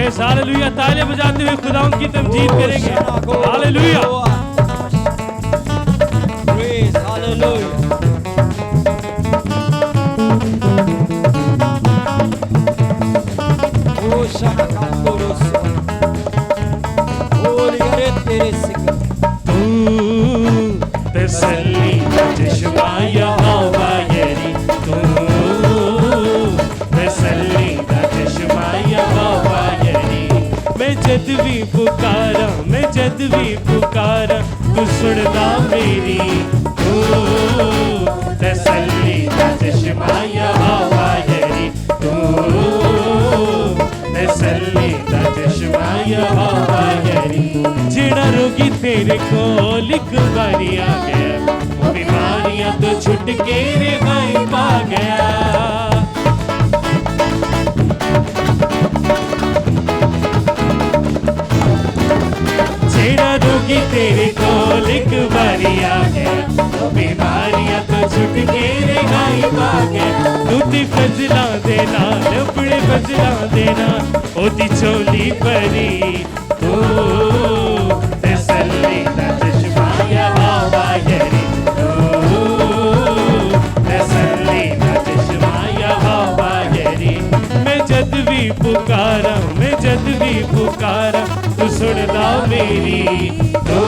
Praise hallelujah. तालियां बजाते हुए खुदा उनकी तमजीद करेंगे। हालेलुया। Praise hallelujah. ओ शाना कांतोरोस ओ लिगरे तेरे सिक तसल्ली का चश्मा यहोवा यरी तू, तसल्ली का चश्मा यहोवा यरी। मैं जद भी पुकारा, मैं जद भी पुकारा, तू सुनता मेरी। तू तसल्ली का चश्मा यहोवा यरी तू, तसल्ली का चश्मा यहोवा यरी। जेड़ा रोगी तेरे कोल एक बारी आ गया, बीमारियां तो छुट के रिहाई पा गया। जेड़ा रोगी तेरे कोल एक बारी आ गया, बीमारियां तो छुट के रिहाई पा गया। तूती फजला दे नाल अपने फजला दे नाल ओदी चोली भरी। तू तसल्ली दा चश्मा यहोवा यरी तू, तसल्ली दा चश्मा यहोवा यरी। मैं जद भी पुकारा, मैं जद भी पुकारा, तू सुनदा मेरी। तू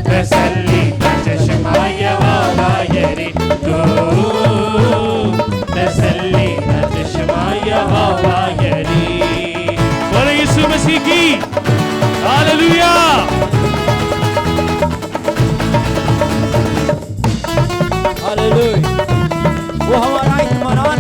तसल्ली दा चश्मा यहोवा यरी तू, तसल्ली दा चश्मा यहोवा यरी। बोलो यीशु मसीह की हालेलुया। हालेलुया। वो हमारा इत्मीनान,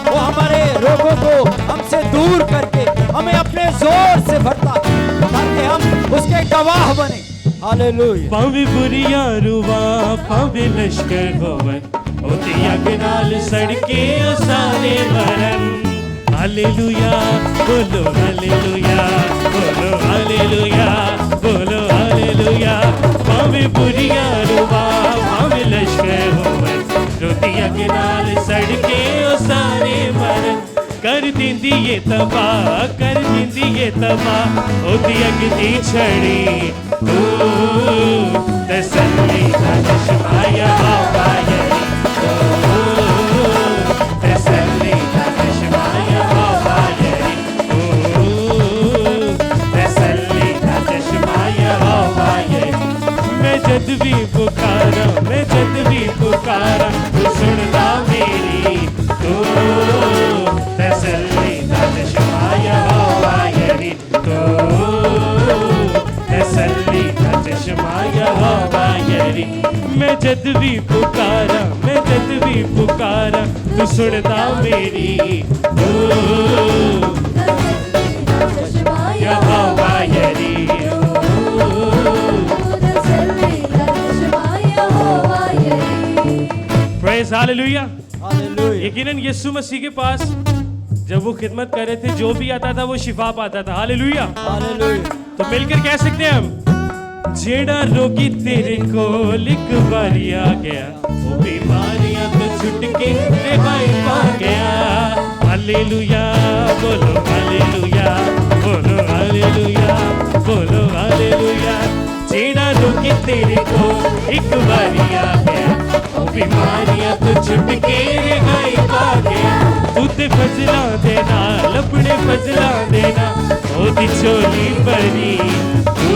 वो हमारे रोगों को हमसे दूर करके हमें अपने जोर से भरता है ताकि हम उसके गवाह बने। हालेलुया। पावे बुरिया रुवा पावे लश्कर होवन, ओती अग नाल सड़के ओ सारे मरन। हालेलुया बोलो हालेलुया, बोलो हालेलुया, बोलो हालेलुया। पावे बुरिया रुवा पावे लश्कर होवन, रोती अग नाल सड़के ओ सारे मरन। कर दिंदी ये तबाह, कर दिंदी ये तबाह, ओदी अग दी छड़ी। तू तसल्ली दा चश्मा यहोवा यरी तू, तसल्ली दा चश्मा यहोवा यरी तू, तसल्ली दा चश्मा यहोवा यरी। मैं जद भी पुकारा, मैं जद भी पुकारा, तू सुनदा मेरी। तू तसल्ली दा चश्मा यहोवा यरी तू, तसल्ली दा चश्मा यहोवा यरी। मैं जद भी पुकारा, मैं जद भी पुकारा, तू सुनदा मेरी। तू यहोवा यरी प्रेज़ हालेलुया। हालेलुया। यकीनन यीशु मसीह के पास जब वो खिदमत कर रहे थे, जो भी आता था वो शिफा पाता था। हालेलुया। हालेलुया। तो मिलकर कह सकते हैं हम, जेड़ा रोगी तेरे कोल एक बारी आ गया, वो बीमारियां तो छुट के रिहाई पा गया। हालेलुया बोलो हालेलुया, बोलो हालेलुया, बोलो हालेलुया। जेड़ा रोगी तेरे कोल एक बारी आ गया, वो बीमारियां तो छुट के रिहाई पा गया। तू ते फजला देना, लपड़े फजला देना, ओदी चोली भरी। तू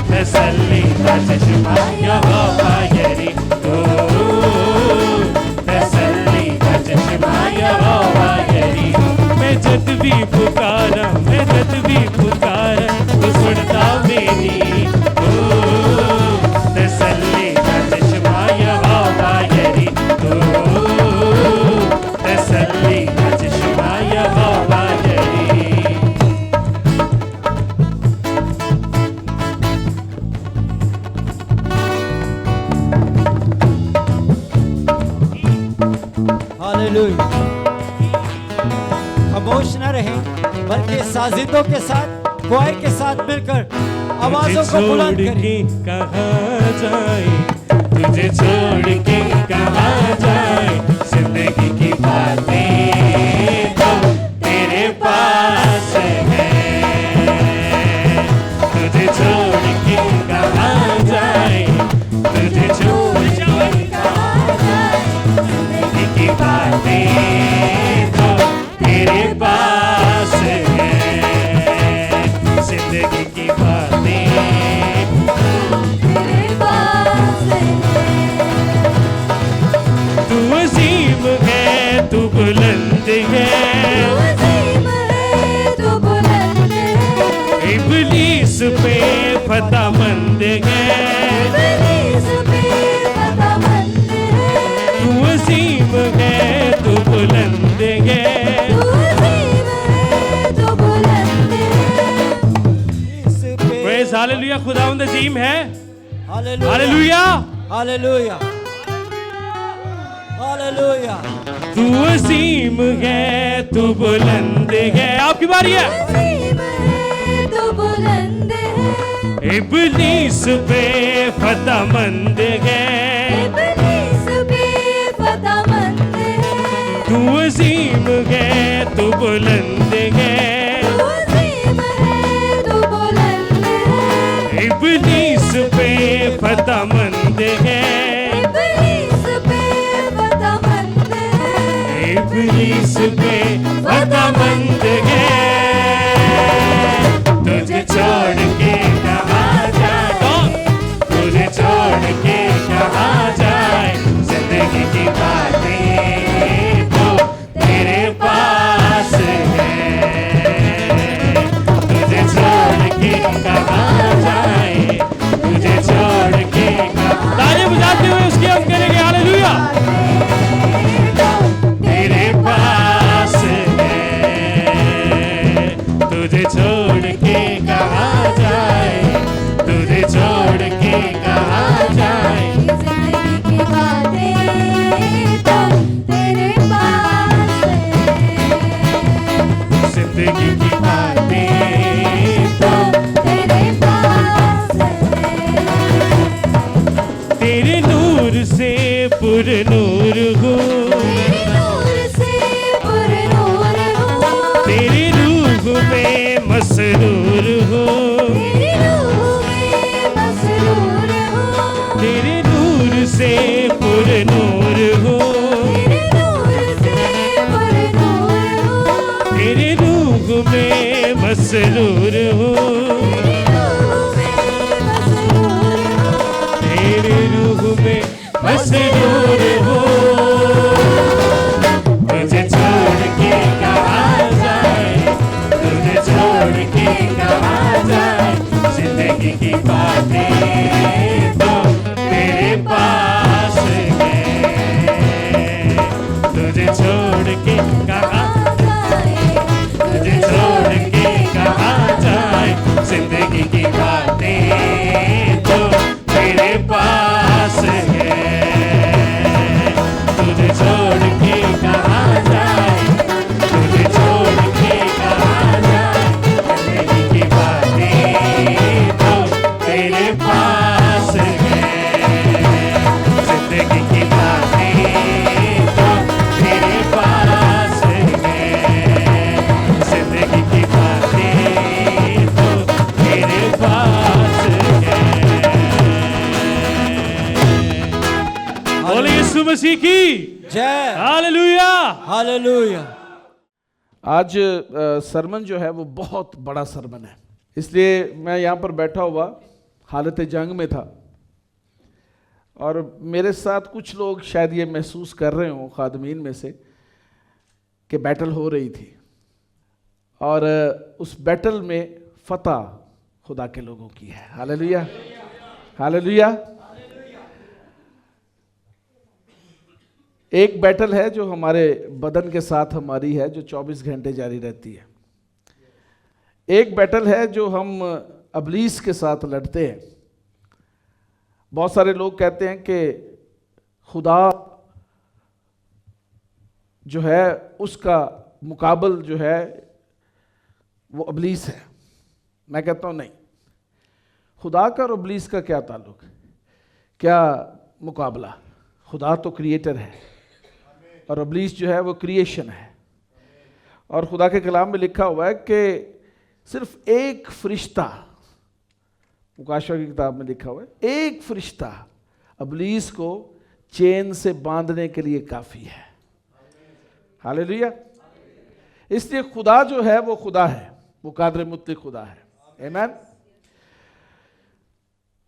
तसल्ली दा चश्मा यहोवा यरी तू, तसल्ली दा चश्मा यहोवा यरी। मैं जद भी पुकारा, मैं जद भी पुकारा, तू सुनता मेरी। तू तसल्ली दा चश्मा यहोवा यरी तू, तसल्ली दा चश्मा यहोवा यरी। हालेलुया। खामोश न रहें, बल्कि साजिदों के साथ, क्वायर के साथ मिलकर आवाजों को बुलंद करें। कहाँ जाए, तुझे छोड़ के कहाँ जाए, जिंदगी की बातें तो तेरे पास बातें तो तेरे पास है, जिंदगी की बातें तेरे पास है। तू अजीम है, तू बुलंद है, तू अजीम है, तू बुलंद है। इब्लीस पे फतहमंद है, इब्लीस पे फतहमंद है। तू अजीम है, तू बुलंद है। तू अजीम है, तू बुलंद है। इस पे प्रेज़ हालेलुया, खुदावंद अजीम है। Hallelujah hallelujah. Hallelujah hallelujah. तू अजीम है, तू बुलंद है। आपकी बारी है। अजीम है, तू बुलंद है। इब्लीस पे फतहमंद है, इब्लीस पे फतहमंद है। तू अजीम है, तू बुलंद है। तू अजीम है, तू बुलंद है। इब्लीस पे फतहमंद है, इब्लीस पे फतहमंद है। इब्लीस पे फतहमंद है। तुझे छोड़ के कहाँ जाए, तुझे छोड़ के कहाँ जाए, जिंदगी की बातें तो तेरे पास है, तुझे छोड़ के कहाँ जाए, तुझे छोड़ के कहाँ। ताली बजाते हुए उसकी हम करेंगे हालेलुया। तेरे पास है, तुझे छोड़ के कहाँ जाए, तुझे छोड़ के कहाँ जाए। जिंदगी की बातें तो तेरे पास है। जिंदगी की बातें तो तेरे पास है। तेरे नूर से पुरनूर हूँ, तेरे नूर से पुरनूर हूँ। तेरी रूह में मसरूर हूँ, तेरी रूह में मसरूर हूँ। तेरे नूर से पुरनूर हूँ, तेरे नूर से पुरनूर हूँ। तेरे रूह में मसरूर हूँ, तेरी रूह में मसरूर हूँ। तेरे रूह में मसरूर हूँ। तुझे छोड़ के कहाँ जाए, तुझे छोड़ के कहाँ जाए, जिंदगी की बातें तो तेरे पास है, तुझे छोड़ के कहाँ, तुझे छोड़ के कहाँ जाए, जिंदगी की बातें तो तेरे पास है, तुझे छोड़ के कहाँ जाए, तुझे छोड़ के कहाँ जाए, जिंदगी की बातें तो तेरे पास है, जिंदगी की बातें तो तेरे पास है, जिंदगी की बातें तो तेरे पास है। बोले यीशु मसीह की जय हालेलुया। हालेलुया। आज सरमन जो है वो बहुत बड़ा सरमन है, इसलिए मैं यहाँ पर बैठा हुआ हालत जंग में था और मेरे साथ कुछ लोग शायद ये महसूस कर रहे हों खादमीन में से कि बैटल हो रही थी और उस बैटल में फतह खुदा के लोगों की है। Hallelujah hallelujah. एक बैटल है जो हमारे बदन के साथ हमारी है, जो 24 घंटे जारी रहती है। एक बैटल है जो हम अबलीस के साथ लड़ते हैं। बहुत सारे लोग कहते हैं कि खुदा जो है उसका मुकाबल जो है वो अबलीस है। मैं कहता हूँ नहीं, खुदा का और अबलीस का क्या ताल्लुक, क्या मुकाबला। खुदा तो क्रिएटर है और अबलीस जो है वो क्रिएशन है। और खुदा के कलाम में लिखा हुआ है कि सिर्फ एक फरिश्ता, मुकाशवा की किताब में लिखा हुआ है, एक फरिश्ता अबलीस को चेन से बांधने के लिए काफ़ी है। हालेलुया। इसलिए खुदा जो है वो खुदा है, वो कादर मुतलक खुदा है। आमीन।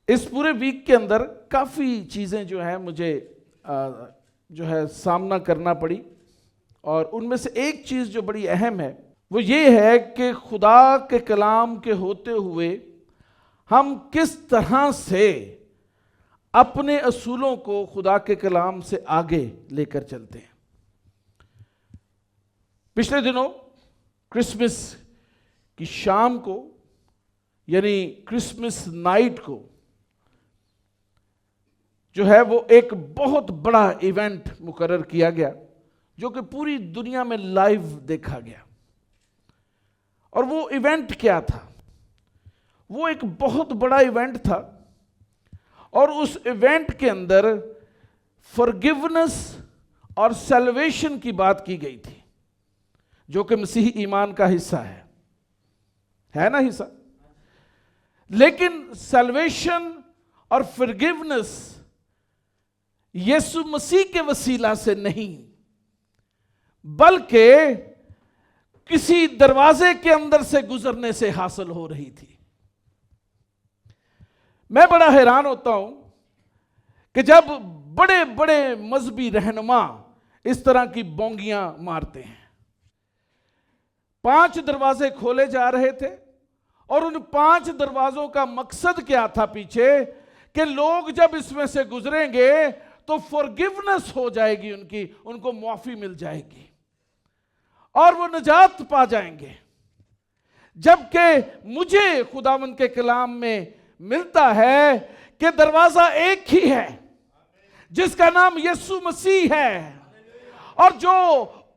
इस पूरे वीक के अंदर काफ़ी चीज़ें जो हैं मुझे जो है सामना करना पड़ी, और उनमें से एक चीज़ जो बड़ी अहम है वो ये है कि खुदा के कलाम के होते हुए हम किस तरह से अपने असूलों को खुदा के कलाम से आगे लेकर चलते हैं। पिछले दिनों क्रिसमस की शाम को, यानी क्रिसमस नाइट को जो है वो एक बहुत बड़ा इवेंट मुकर्रर किया गया, जो कि पूरी दुनिया में लाइव देखा गया। और वो इवेंट क्या था? वो एक बहुत बड़ा इवेंट था, और उस इवेंट के अंदर फॉरगिवनेस और सैल्वेशन की बात की गई थी, जो कि मसीही ईमान का हिस्सा है ना हिस्सा। लेकिन सैल्वेशन और फॉरगिवनेस यीशु मसीह के वसीला से नहीं, बल्कि किसी दरवाजे के अंदर से गुजरने से हासिल हो रही थी। मैं बड़ा हैरान होता हूं कि जब बड़े बड़े मजहबी रहनुमा इस तरह की बोंगियां मारते हैं। 5 दरवाजे खोले जा रहे थे, और उन 5 दरवाजों का मकसद क्या था पीछे, कि लोग जब इसमें से गुजरेंगे तो फॉरगिवनेस हो जाएगी, उनको माफी मिल जाएगी और वो निजात पा जाएंगे। जबकि मुझे खुदावंद के कलाम में मिलता है कि दरवाजा एक ही है, जिसका नाम यीशु मसीह है, और जो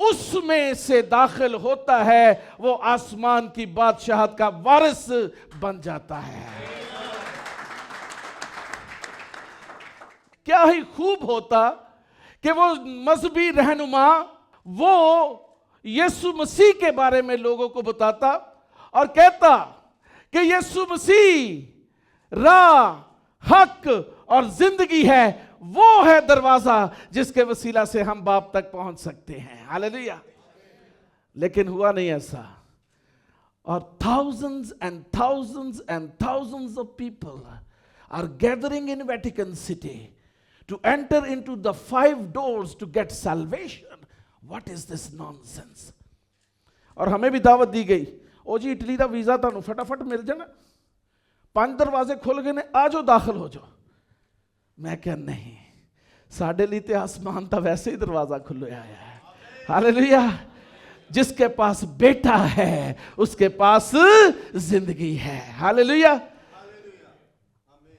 उसमें से दाखिल होता है वो आसमान की बादशाहत का वारिस बन जाता है। क्या ही खूब होता कि वो मजहबी रहनुमा वो यीशु मसीह के बारे में लोगों को बताता और कहता कि यीशु मसीह राह, हक और जिंदगी है, वो है दरवाजा जिसके वसीला से हम बाप तक पहुंच सकते हैं। हालेलुया। लेकिन हुआ नहीं ऐसा, और thousands and thousands and thousands of people are gathering in Vatican City to enter into the 5 doors to get salvation. What is this nonsense? और हमें भी दावत दी गई, ओ जी इटली का वीजा तुहानू फटाफट मिल जाना, 5 दरवाजे खुल गए ने, आ जाओ दाखिल हो जाओ। मैं क्या नहीं, साढ़े लिए तो आसमान का वैसे ही दरवाजा खुलया है। हालेलुया। जिसके पास बेटा है उसके पास जिंदगी है। हालेलुया।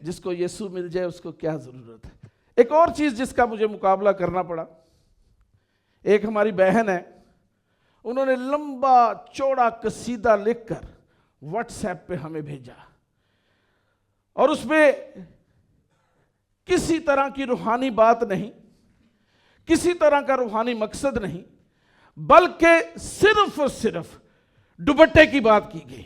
जिसको यीशु मिल जाए उसको क्या जरूरत है। एक और चीज जिसका मुझे मुकाबला करना पड़ा, एक हमारी बहन है, उन्होंने लंबा चौड़ा कसीदा लिखकर व्हाट्सएप पे हमें भेजा, और उसमें किसी तरह की रूहानी बात नहीं, किसी तरह का रूहानी मकसद नहीं, बल्कि सिर्फ और सिर्फ दुपट्टे की बात की गई।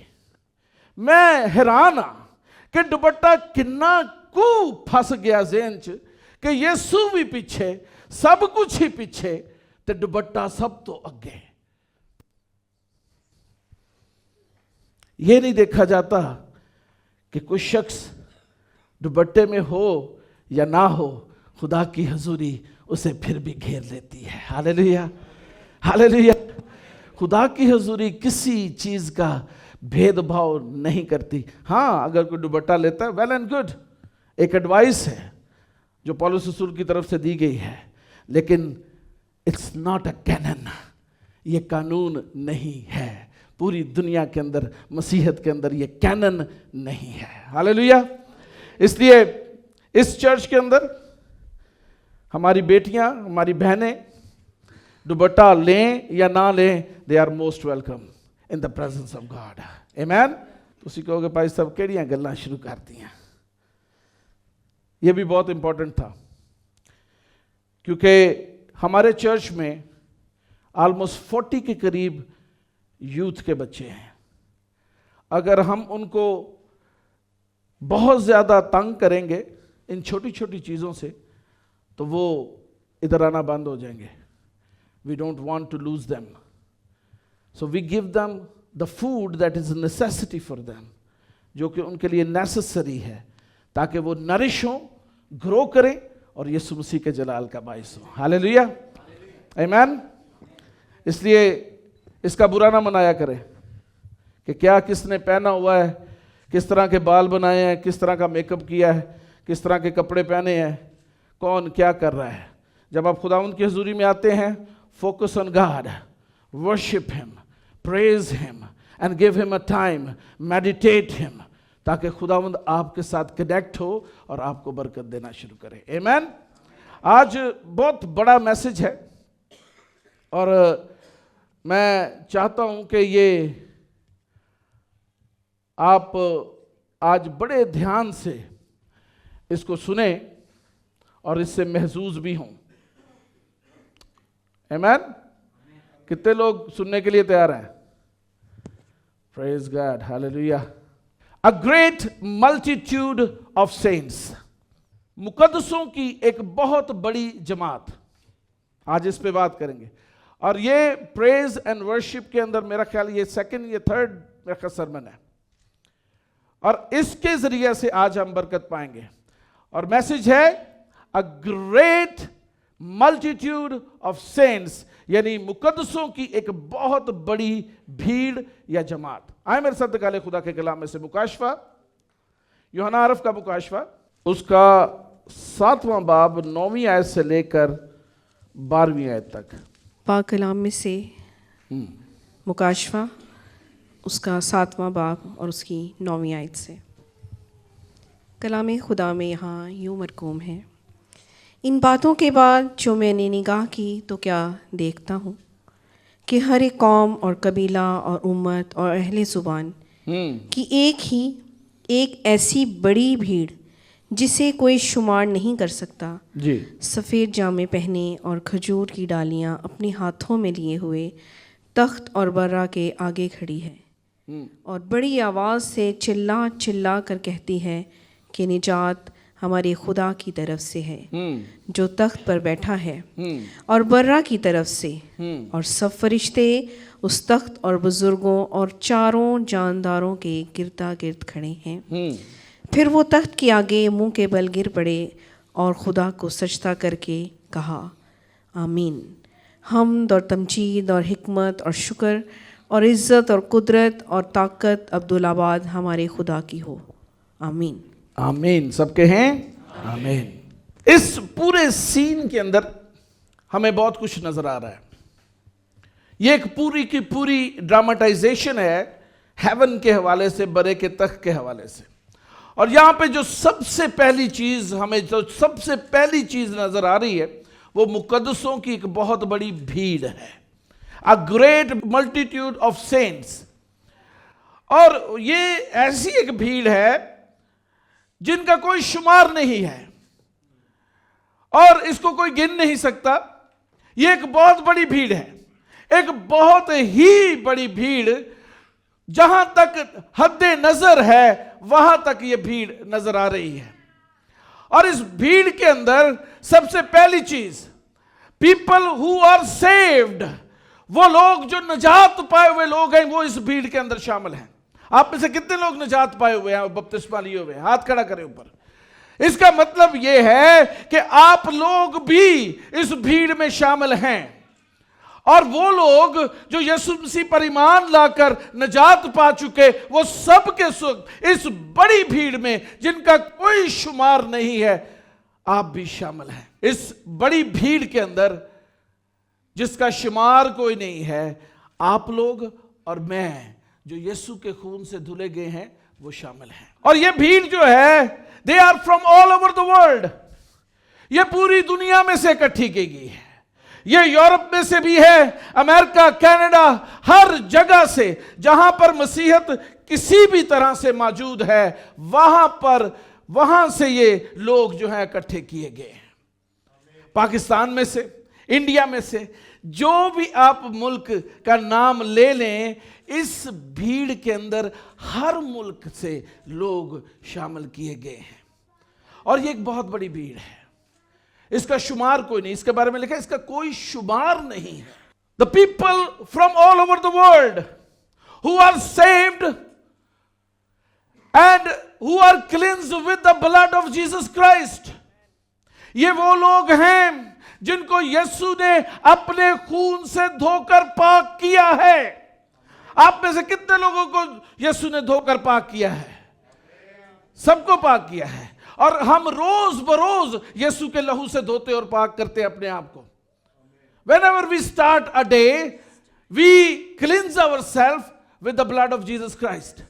मैं हैरान हाँ कि दुपट्टा किन्ना कू फस गया ज़हन च कि यीशु भी पीछे, सब कुछ ही पीछे, ते दुपट्टा सब तो अगे। ये नहीं देखा जाता कि कोई शख्स दुपट्टे में हो या ना हो, खुदा की हजूरी उसे फिर भी घेर लेती है। हालेलुया। हालेलुया। खुदा की हजूरी किसी चीज का भेदभाव नहीं करती। हाँ, अगर कोई दुपट्टा लेता है, वेल एंड गुड, एक एडवाइस है जो पौलुस रसूल की तरफ से दी गई है, लेकिन इट्स नॉट अ कैनन, ये कानून नहीं है। पूरी दुनिया के अंदर, मसीहत के अंदर ये कैनन नहीं है। हालेलुया। इसलिए इस चर्च के अंदर हमारी बेटियां, हमारी बहनें दुपट्टा लें या ना लें, they are most welcome in the presence of God. आमीन। तुसी कहोगे भाई साहब केड़ियां गल्लां शुरू कर दियां। ये भी बहुत इंपॉर्टेंट था, क्योंकि हमारे चर्च में ऑलमोस्ट 40 के करीब यूथ के बच्चे हैं। अगर हम उनको बहुत ज़्यादा तंग करेंगे इन छोटी छोटी चीज़ों से, तो वो इधर आना बंद हो जाएंगे। We don't want to lose them. So we give them the food that is a necessity for them, जो कि उनके लिए नेसेसरी है, ताकि वो नरिश हो, ग्रो करें और यीशु मसीह के जलाल का बाइस हो। हालेलुया, आमीन। इसलिए इसका बुरा ना मनाया करें कि क्या किसने पहना हुआ है, किस तरह के बाल बनाए हैं, किस तरह का मेकअप किया है, किस तरह के कपड़े पहने हैं, कौन क्या कर रहा है। जब आप खुदावंद की हुजूरी में आते हैं, focus on God, worship him, praise him and give him a time, meditate him, ताकि खुदावंद आपके साथ कनेक्ट हो और आपको बरकत देना शुरू करे। आमीन। आज बहुत बड़ा मैसेज है और मैं चाहता हूं कि ये आप आज बड़े ध्यान से इसको सुने और इससे महसूस भी हों। आमीन। कितने लोग सुनने के लिए तैयार हैं? Praise God, hallelujah. A great multitude of saints, मुकद्दसों की एक बहुत बड़ी जमात, आज इस पे बात करेंगे। और ये प्रेज एंड वर्शिप के अंदर मेरा ख्याल ये सेकंड या थर्ड मेरा सरमन है, और इसके जरिए से आज हम बरकत पाएंगे। और मैसेज है अ ग्रेट मल्टीट्यूड ऑफ सेंट्स, यानी मुकद्दसों की एक बहुत बड़ी भीड़ या जमात। आए मेरे साथ निकाले खुदा के कलाम में से मुकाशवा, यूहन्ना अरफ का मुकाशवा, उसका 7वां बाब 9वीं आयत से लेकर 12वीं आयत तक। पाक कलाम में से मुकाशवा उसका 7वां बाब और उसकी 9वीं आयत से। कलाम खुदा में यहाँ यूँ मरकूम है, इन बातों के बाद जो मैंने निगाह की तो क्या देखता हूँ कि हर एक कौम और कबीला और उम्मत और अहले ज़ुबान की एक ऐसी बड़ी भीड़ जिसे कोई शुमार नहीं कर सकता जी, सफ़ेद जामे पहने और खजूर की डालियाँ अपने हाथों में लिए हुए तख्त और बर्रा के आगे खड़ी है और बड़ी आवाज़ से चिल्ला चिल्ला कर कहती है कि निजात हमारे खुदा की तरफ से है जो तख्त पर बैठा है और बर्रा की तरफ से, और सब फरिश्ते उस तख्त और बुजुर्गों और चारों जानदारों के गिरदा गिर्द खड़े हैं। फिर वो तख्त के आगे मुंह के बल गिर पड़े और खुदा को सजदा करके कहा, आमीन, हम्द और तमजीद और हिकमत और शुक्र और इज़्ज़त और कुदरत और ताकत अब्दुल्लाबाद हमारे खुदा की हो, आमीन। आमीन। सबके हैं आमीन। इस पूरे सीन के अंदर हमें बहुत कुछ नजर आ रहा है। ये एक पूरी की पूरी ड्रामेटाइजेशन है हेवन के हवाले से, बरे के तख्त के हवाले से। और यहां पे जो सबसे पहली चीज नजर आ रही है वो मुकद्दसों की एक बहुत बड़ी भीड़ है, अ ग्रेट मल्टीट्यूड ऑफ सेंट्स। और ये ऐसी एक भीड़ है जिनका कोई शुमार नहीं है और इसको कोई गिन नहीं सकता। ये एक बहुत बड़ी भीड़ है, एक बहुत ही बड़ी भीड़, जहां तक हद्दे नजर है वहां तक ये भीड़ नजर आ रही है। और इस भीड़ के अंदर सबसे पहली चीज, पीपल हु आर सेव्ड, वो लोग जो निजात पाए हुए लोग हैं, वो इस भीड़ के अंदर शामिल हैं। आप में से कितने लोग निजात पाए हुए हैं और बपतिस्मा लिए हुए हैं? हाथ खड़ा करें ऊपर। इसका मतलब यह है कि आप लोग भी इस भीड़ में शामिल हैं। और वो लोग जो यीशु मसीह पर ईमान लाकर निजात पा चुके, वो सब के सब इस बड़ी भीड़ में जिनका कोई शुमार नहीं है, आप भी शामिल हैं। इस बड़ी भीड़ के अंदर जिसका शुमार कोई नहीं है, आप लोग और मैं जो यीशु के खून से धुले गए हैं वो शामिल हैं। और ये भीड़ जो है, they are from all over the world, ये पूरी दुनिया में से इकट्ठी की गई है। ये यूरोप में से भी है, अमेरिका, कनाडा, हर जगह से जहां पर मसीहत किसी भी तरह से मौजूद है, वहां से ये लोग जो है इकट्ठे किए गए हैं। पाकिस्तान में से, इंडिया में से, जो भी आप मुल्क का नाम ले लें, इस भीड़ के अंदर हर मुल्क से लोग शामिल किए गए हैं। और ये एक बहुत बड़ी भीड़ है। इसका शुमार कोई नहीं, इसके बारे में लिखा है इसका कोई शुमार नहीं है। The people from all over the world who are saved and who are cleansed with the blood of Jesus Christ, ये वो लोग हैं जिनको यीशु ने अपने खून से धोकर पाक किया है। आप में से कितने लोगों को यीशु ने धोकर पाक किया है? सबको पाक किया है। और हम रोज बरोज यीशु के लहू से धोते और पाक करते अपने आप को। Whenever we start a day, we cleanse ourselves with the blood of Jesus Christ.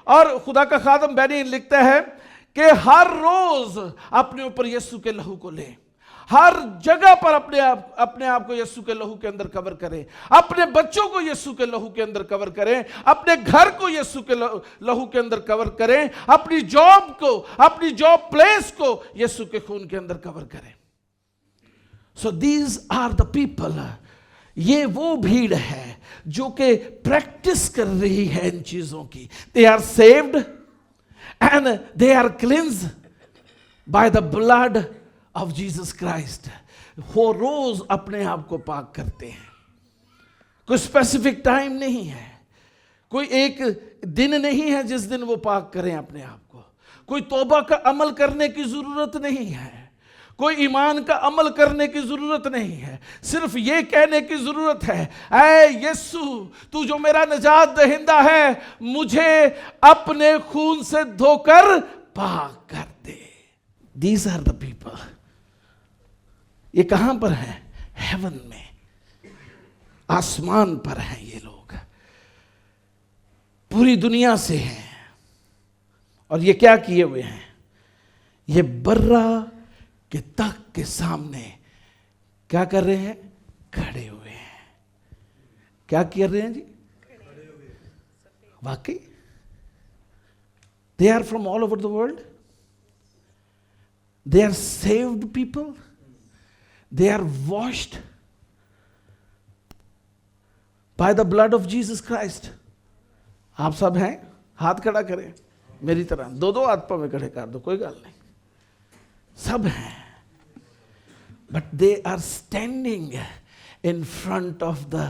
और खुदा का खादम बैनी लिखता है कि हर रोज अपने ऊपर यीशु के लहू को ले, हर जगह पर अपने आप को यीशु के लहू के अंदर कवर करें, अपने बच्चों को यीशु के लहू के अंदर कवर करें, अपने घर को यीशु के लहू के अंदर कवर करें, अपनी जॉब प्लेस को यीशु के खून के अंदर कवर करें। So these are the people, ये वो भीड़ है जो कि प्रैक्टिस कर रही है इन चीजों की। They are saved and they are cleansed by the blood of Jesus Christ. वो रोज अपने आप को पाक करते हैं। कोई स्पेसिफिक टाइम नहीं है, कोई एक दिन नहीं है जिस दिन वो पाक करें अपने आप को। कोई तौबा का अमल करने की जरूरत नहीं है, कोई ईमान का अमल करने की जरूरत नहीं है। सिर्फ ये कहने की जरूरत है, ऐ यीशु तू जो मेरा निजात दहिंदा है, मुझे अपने खून से धोकर पाक कर दे। These are the people. ये कहां पर है? हेवन में, आसमान पर हैं ये लोग, पूरी दुनिया से हैं। और ये क्या किए हुए हैं? ये बर्रा के तख्त के सामने क्या कर रहे हैं? खड़े हुए हैं। क्या कर रहे हैं जी? वाकई they are from all over the world, they are saved people, they are washed by the blood of Jesus Christ. आप सब हैं? हाथ खड़ा करें मेरी तरह, दो हाथ पर में खड़े कर दो, कोई गल नहीं, सब हैं। But they are standing in front of the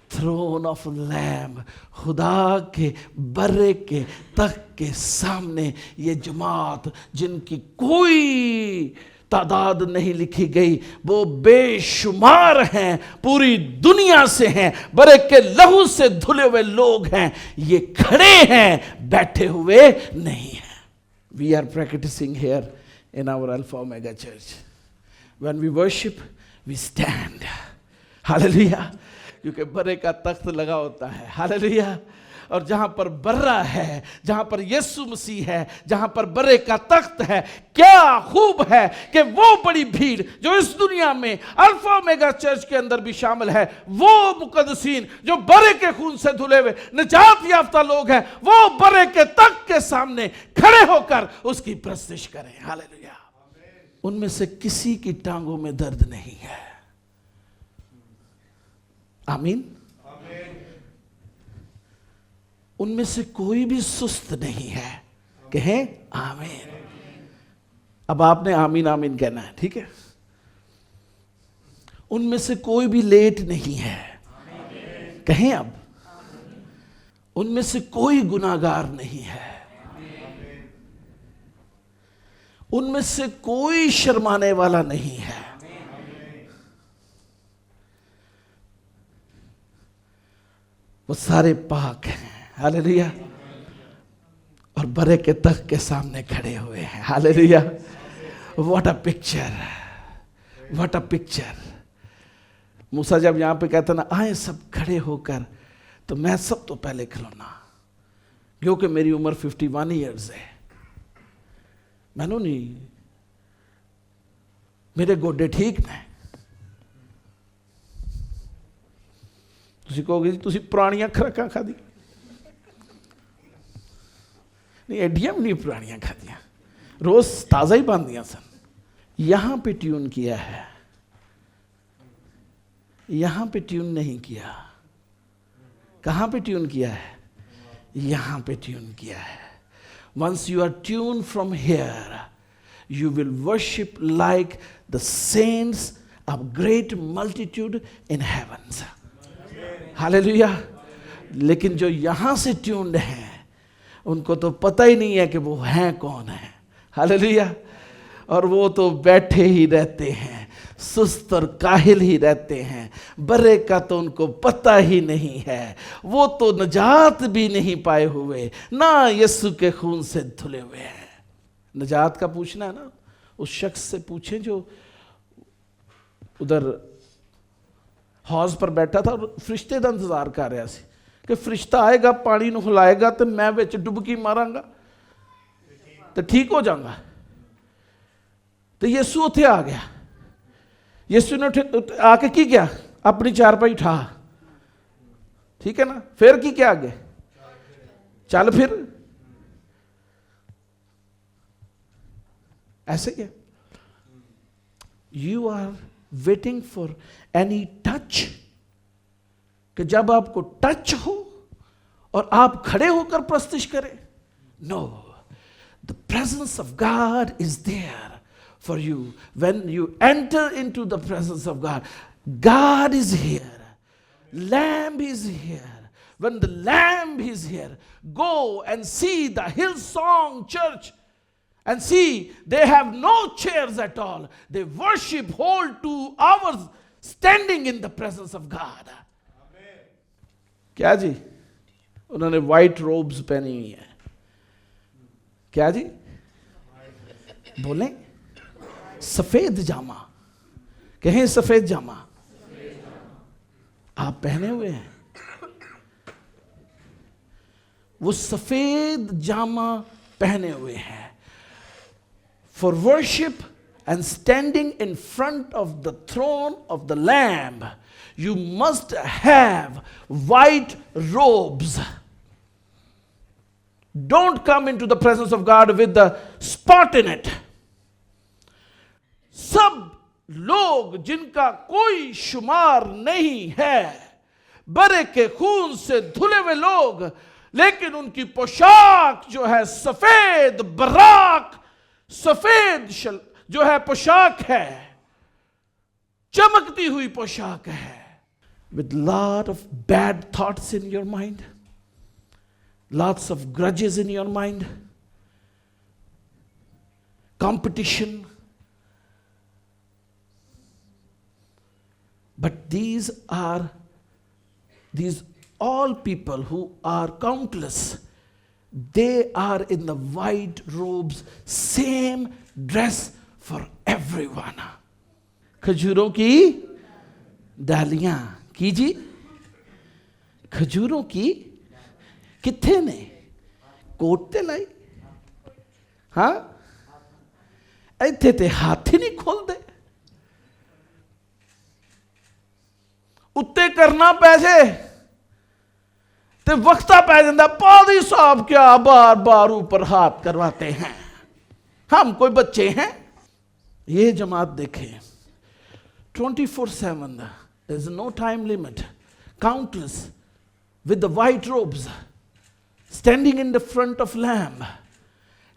throne of Lamb. खुदा के बर्रे के तख्त के सामने ये जमात, जिनकी कोई तादाद नहीं लिखी गई, वो बेशुमार हैं, पूरी दुनिया से हैं, बर्रे के लहू से धुले हुए लोग हैं। ये खड़े हैं, बैठे हुए नहीं हैं। We are practicing here in our Alpha Omega Church. When we worship, we stand. Hallelujah. क्योंकि बर्रे का तख्त लगा होता है। हालेलुया। और जहां पर बर्रा है, जहां पर यीशु मसीह है, जहां पर बर्रे का तख्त है, क्या खूब है कि वो बड़ी भीड़ जो इस दुनिया में अल्फा ओमेगा चर्च के अंदर भी शामिल है, वो मुकद्दसीन जो बर्रे के खून से धुले हुए निजात याफ्ता लोग हैं, वो बर्रे के तख्त के सामने खड़े होकर उसकी प्रस्तुति करें। हालेलुया। उनमें से किसी की टांगों में दर्द नहीं है। आमीन। उनमें से कोई भी सुस्त नहीं है। कहें आमीन। अब आपने आमीन आमीन कहना है, ठीक है। उनमें से कोई भी लेट नहीं है। कहें अब। उनमें से कोई गुनाहगार नहीं है। उनमें से कोई शर्माने वाला नहीं है। वो सारे पाक हैं। हालेलुया। और बर्रे के तख्त के सामने खड़े हुए हैं। Hallelujah. What a picture, what a picture. मूसा जब यहां पे कहता ना, आए सब खड़े होकर, तो मैं सब तो पहले खिलौना, क्योंकि मेरी उम्र 51 ईयर्स है। मैनू नहीं, मेरे गोडे ठीक ने। ਤੁਸੀਂ ਕਹੋਗੇ ਜੀ ਤੁਸੀਂ ਪੁਰਾਣੀਆਂ ਖੁਰਾਕਾਂ ਖਾਦੀ नहीं, एडियां भी नहीं पुरानियां खादियां, रोज ताजा ही बांधियां सन। यहां पे ट्यून किया है, यहां पे ट्यून नहीं किया। कहां पे ट्यून किया है? यहां पे ट्यून किया है। Once you are tuned from here, you will worship like the saints of great multitude in heavens. Hallelujah. लेकिन जो यहाँ से ट्यून्ड हैं उनको तो पता ही नहीं है कि वो हैं कौन है। हालेलुया। और वो तो बैठे ही रहते हैं, सुस्त और काहिल ही रहते हैं, बरे का तो उनको पता ही नहीं है। वो तो नजात भी नहीं पाए हुए, ना यीशु के खून से धुले हुए हैं। नजात का पूछना है ना, उस शख्स से पूछें जो उधर हौज पर बैठा था और फरिश्ते का इंतजार कर रहा सी कि फरिश्ता आएगा, पानी ਨੂੰ हिलाएगा तो मैं विच डुबकी मारांगा तो ठीक हो जाऊंगा। तो यीशु उत्थे आ गया। यीशु ने आके की किया, अपनी चारपाई उठा, ठीक है ना, फिर की क्या आगे, चल फिर, ऐसे क्या। You are waiting for any touch, कि जब आपको टच हो और आप खड़े होकर प्रस्तुत करें। No, the presence of God is there for you. When you enter into the presence of God, God is here. Lamb is here. When the Lamb is here, go and see the Hillsong Church and see they have no chairs at all. They worship whole 2 hours standing in the presence of God. क्या जी? उन्होंने white robes पहनी हुई है। क्या जी? बोलें? सफेद जामा, कहें सफेद जामा आप पहने हुए हैं। वो सफेद जामा पहने हुए हैं for worship and standing in front of the throne of the lamb. You must have white robes. Don't come into the presence of God with the spot in it. सब लोग जिनका कोई शुमार नहीं है, बरे के खून से धुले हुए लोग, लेकिन उनकी पोशाक जो है सफेद बराक, सफेद जो है पोशाक है, चमकती हुई पोशाक है। With lot of bad thoughts in your mind, lots of grudges in your mind, competition. But these all people who are countless, they are in the white robes, same dress for everyone. खजूरों की डालियां की जी, खजूरों की किथे ने coat ते लाई, हाँ इत्थे ते हाथ ही नहीं खोलते। उत्ते करना पैसे ते वक्ता पै जाता, पादी साहब क्या बार बार ऊपर हाथ करवाते हैं, हम कोई बच्चे हैं। ये जमात देखें 24/7, there is no time limit, countless with the white robes standing in the front of Lamb,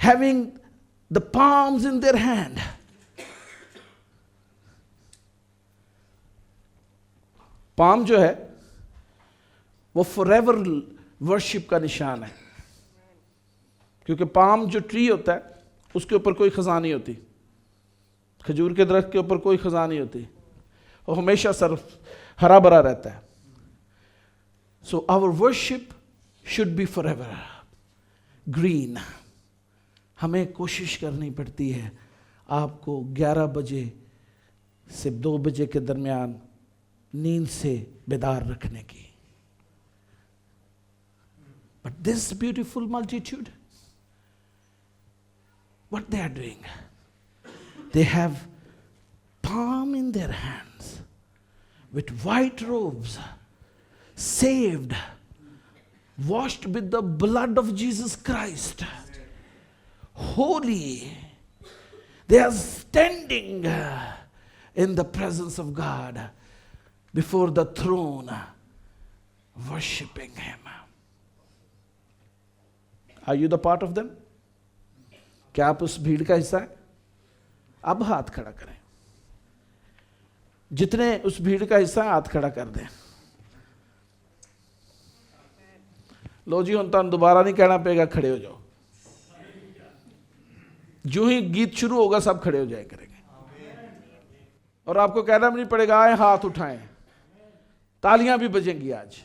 having the palms in their hand. Palm जो है वो फॉरएवर वर्शिप का निशान है, क्योंकि पाम जो ट्री होता है उसके ऊपर कोई खजा नहीं होती, खजूर के दरख्त के ऊपर कोई खजा नहीं होती, वो हमेशा सिर्फ हरा भरा रहता है। So our worship should be forever green. हमें कोशिश करनी पड़ती है आपको 11 बजे से 2 बजे के दरमियान नींद से बेदार रखने की। But this beautiful multitude, what they are doing, they have palm in their hands with white robes, saved, washed with the blood of Jesus Christ, holy. They are standing in the presence of God before the throne, worshiping Him. Are you the part of them? क्या आप उस भीड़ का हिस्सा है? अब हाथ खड़ा करें, जितने उस भीड़ का हिस्सा है हाथ खड़ा कर दें। लो जी हम तुम दोबारा नहीं कहना पेगा, खड़े हो जाओ। जो ही गीत शुरू होगा सब खड़े हो जाए करेंगे, और आपको कहना भी नहीं पड़ेगा आए हाथ उठाएं, तालियां भी बजेंगी आज।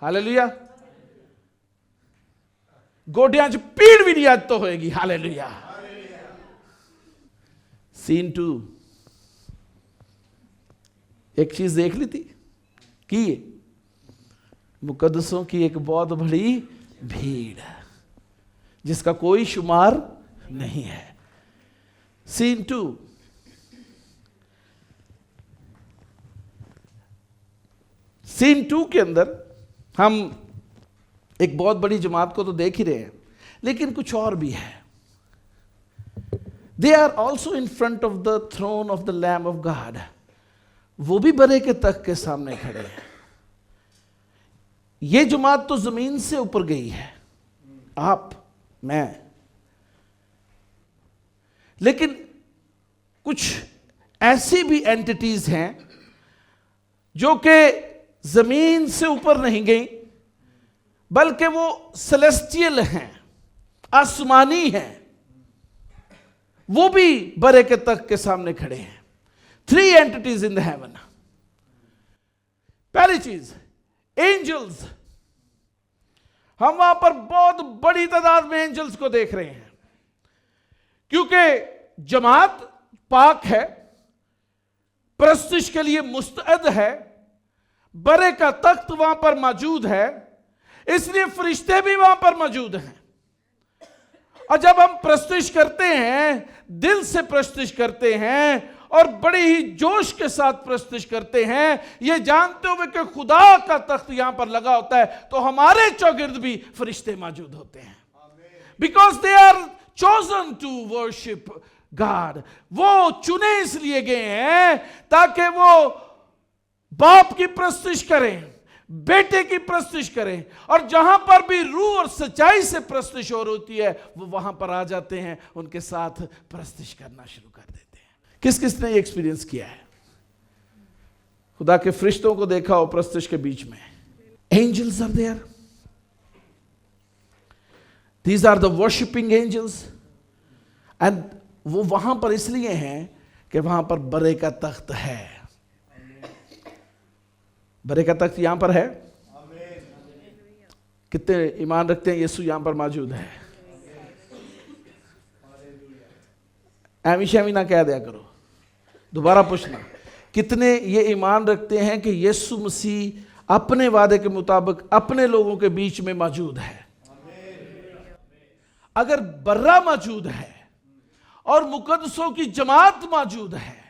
हालेलुया। गोडियां च पीड़ भी नहीं आज तो होएगी। हालेलुया। सीन 2, एक चीज देख ली थी कि मुकद्दसों की एक बहुत बड़ी भीड़ जिसका कोई शुमार नहीं है। सीन 2, सीन 2 के अंदर हम एक बहुत बड़ी जमात को तो देख ही रहे हैं, लेकिन कुछ और भी है। They are also in front of the throne of the lamb of God. वो भी बड़े के तख्त के सामने खड़े हैं। ये जमात तो जमीन से ऊपर गई है, आप मैं, लेकिन कुछ ऐसी भी एंटिटीज हैं जो कि जमीन से ऊपर नहीं गई, बल्कि वो सेलेस्टियल हैं, आसमानी हैं। वो भी बड़े के तख्त के सामने खड़े हैं। 3 एंटिटीज इन द हेवन। पहली चीज एंजल्स। हम वहां पर बहुत बड़ी तादाद में एंजल्स को देख रहे हैं, क्योंकि जमात पाक है, प्रस्तुश के लिए मुस्तअद है, बड़े का तख्त वहां पर मौजूद है, इसलिए फरिश्ते भी वहां पर मौजूद हैं। और जब हम प्रस्तुश करते हैं, दिल से प्रस्तुश करते हैं और बड़े ही जोश के साथ प्रस्तुश करते हैं, ये जानते हुए कि खुदा का तख्त यहां पर लगा होता है, तो हमारे चौगिर्द भी फरिश्ते मौजूद होते हैं। Because they are chosen to worship God. वो चुने इसलिए गए हैं ताकि वो बाप की प्रस्तुश करें, बेटे की प्रस्तुश करें, और जहां पर भी रूह और सच्चाई से प्रस्तुश हो होती है वो वहां पर आ जाते हैं, उनके साथ प्रस्तुश करना शुरू कर देते हैं। किस किस ने ये एक्सपीरियंस किया है? खुदा के फरिश्तों को देखा हो प्रस्तुश के बीच में। Angels are there, these are the worshipping angels, and वो वहां पर इसलिए हैं कि वहां पर बड़े का तख्त है। बड़े का तख्त यहां पर है। कितने ईमान रखते हैं यीशु यहां पर मौजूद है? हमेशा भी ना कह दिया करो, दोबारा पूछना, कितने ये ईमान रखते हैं कि यीशु मसीह अपने वादे के मुताबिक अपने लोगों के बीच में मौजूद है? अगर बर्रा मौजूद है और मुकद्दसों की जमात मौजूद है,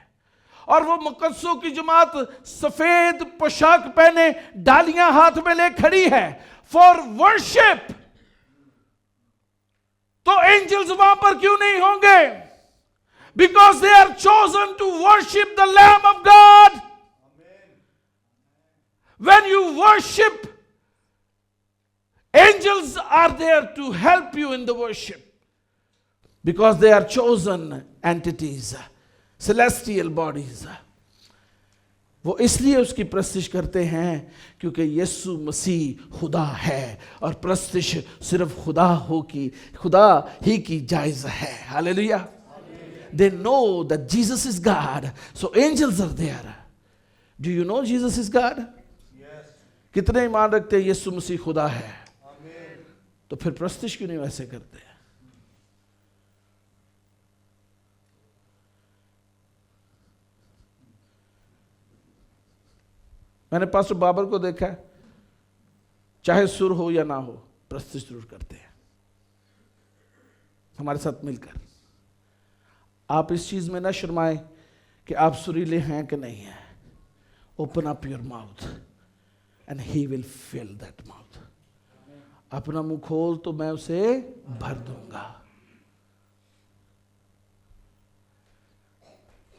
और वो मुकद्दसों की जमात सफेद पोशाक पहने डालियां हाथ में ले खड़ी है फॉर वर्शिप, तो एंजल्स वहां पर क्यों नहीं होंगे? Because they are chosen to worship the lamb of God. When you worship, angels are there to help you in the worship, because they are chosen entities, celestial bodies. वो इसलिए उसकी प्रस्तुश करते हैं क्योंकि यीशु मसीह खुदा है, और प्रस्तुश सिर्फ खुदा ही की जायज है। Hallelujah. They know that Jesus is God, so angels are there. Do you know Jesus is God? Yes. कितने ईमान रखते हैं यीशु मसीह खुदा है? तो फिर प्रस्तुश क्यों नहीं वैसे करते? मैंने पास्टर बाबर को देखा है, चाहे सुर हो या ना हो, प्रस्तुश जरूर करते हैं हमारे साथ मिलकर। आप इस चीज में ना शर्माएं कि आप सुरीले हैं कि नहीं हैं। Open up your mouth and he will fill that mouth. अपना मुंह खोल तो मैं उसे भर दूंगा।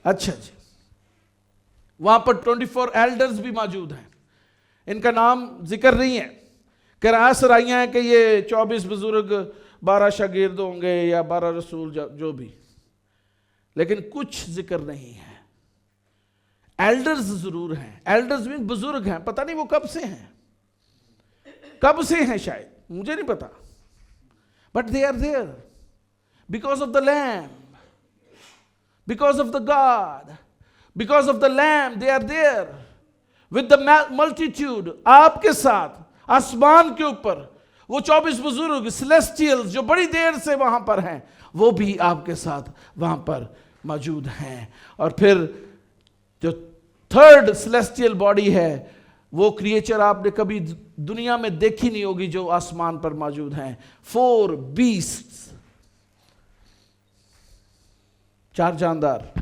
अच्छा जी, वहां पर 24 एल्डर्स भी मौजूद हैं। इनका नाम जिक्र नहीं है, किराया सराइयां हैं कि ये 24 बुजुर्ग, 12 शागिर्द होंगे या 12 रसूल, जो भी, लेकिन कुछ जिक्र नहीं है। एल्डर्स जरूर हैं, एल्डर्स मीन बुजुर्ग हैं, पता नहीं वो कब से हैं, कब से हैं शायद, मुझे नहीं पता, but they are there because of the lamb, because of the God, because of the lamb they are there with the multitude. आपके साथ आसमान के ऊपर वो 24 बुजुर्ग सेलेस्टियल्स जो बड़ी देर से वहां पर हैं, वो भी आपके साथ वहां पर मौजूद हैं। और फिर जो थर्ड सेलेस्टियल बॉडी है, वो क्रिएचर आपने कभी दुनिया में देखी नहीं होगी जो आसमान पर मौजूद हैं। 4 बीस्ट्स, 4 जानदार,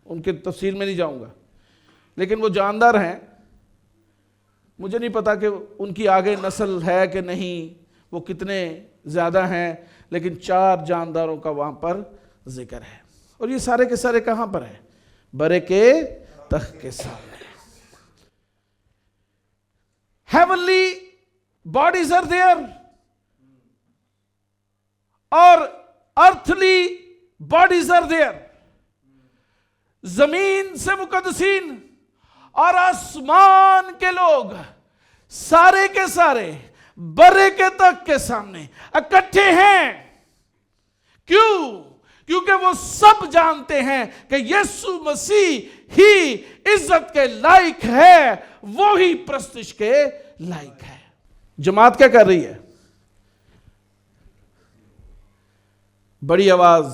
उनके तफसील में नहीं जाऊंगा, लेकिन वो जानदार हैं। मुझे नहीं पता कि उनकी आगे नस्ल है कि नहीं, वो कितने ज़्यादा हैं, लेकिन 4 जानदारों का वहाँ पर जिक्र है। और ये सारे के सारे कहाँ पर हैं? बरे के तख्त के सामने। हेवनली बॉडीज आर देयर और अर्थली बॉडीज आर देयर। जमीन से मुकद्दसीन और आसमान के लोग सारे के सारे बरे के तख्त के सामने इकट्ठे हैं। क्यों? क्योंकि वो सब जानते हैं कि यीशु मसीह ही इज्जत के लायक है, वो ही प्रस्तिश के लायक है। जमात क्या कर रही है? बड़ी आवाज,